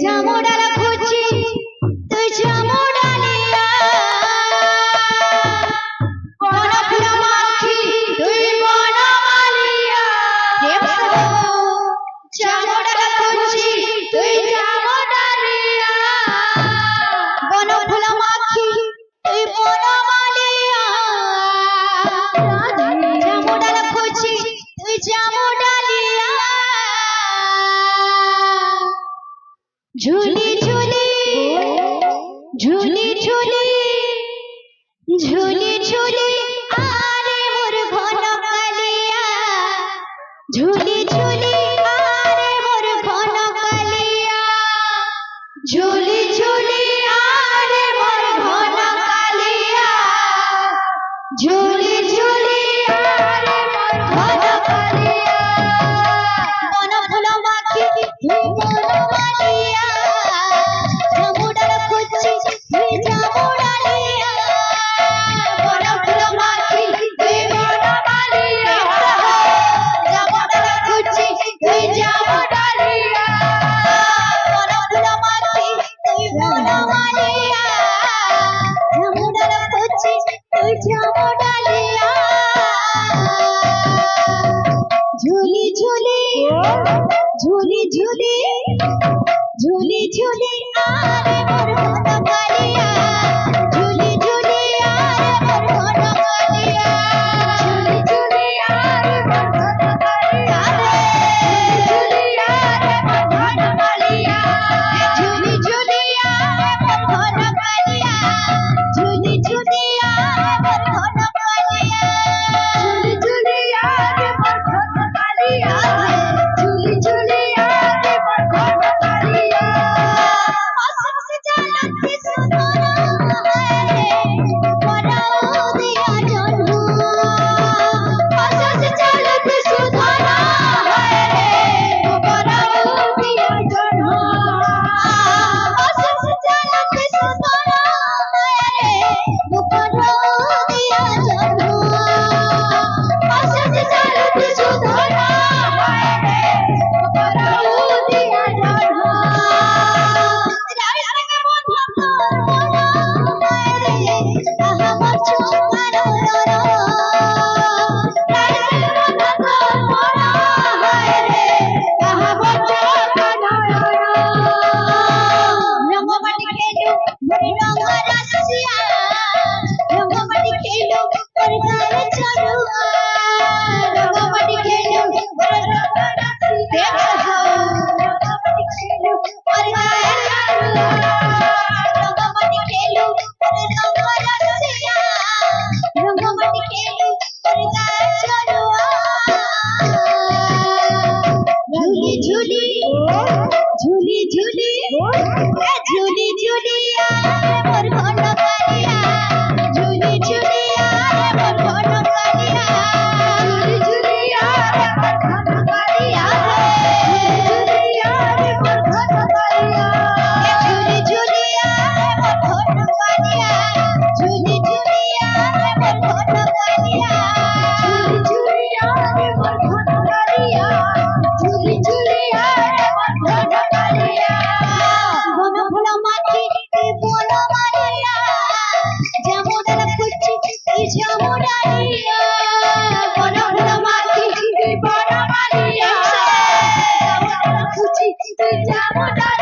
জামুডালা খুঁজি তুই জামুডালিয়া বনফুল মাখি তুই বনমালিয়া জামুডালা খুঁজি তুই জামুডালিয়া বনফুল মাখি তুই বনমালিয়া জামুডালা খুঁজি তুই জামুডালিয়া झूली झूली झूली झूली झूली झूली आरे मोर घन कालिया झूली झूली आरे मोर घन कालिया झूली झूली आरे मोर घन कालिया झूली झूली आरे मोर घन कालिया बन फूल माखी तुई बनमालिया झूली झूली झूली झूली झूली झूली आरे मोर घन कालिया झूली झूली आरे मोर घन कालिया झूली झूली आरे मोर घन कालिया झूली आरे मोर घन कालिया झूली झूली आरे मोर घन कालिया झूली झूली आरे मोर घन कालिया झूली झूली आरे मोर घन कालिया झूली झूली आरे मोर घन कालिया आसम से चलती सुनाना है रे बनाओ दिया जन्म आसम से चलती सुनाना है रे बनाओ दिया जन्म आसम से चलती सुनाना है रे बनाओ दिया जन्म आसम से चलती सुनाना है रे बनाओ दिया जन्म झूली झूली झूली झूली झूली आरे मोर घन कालिया झूली झूली आरे मोर घन कालिया झूली झूली आरे मोर घन कालिया झूली आरे मोर घन कालिया झूली झूली आरे मोर घन कालिया झूली झूली आरे मोर घन कालिया झूली झूली आरे मोर घन कालिया झूली झूली आरे मोर घन कालिया बन फूल माखी तुई बनमालिया জামুডালা খুঁজি তুই জামুডালিয়া বন ফুল মাখি তুই বনমালিয়া জামুডালা খুঁজি তুই জামুডালিয়া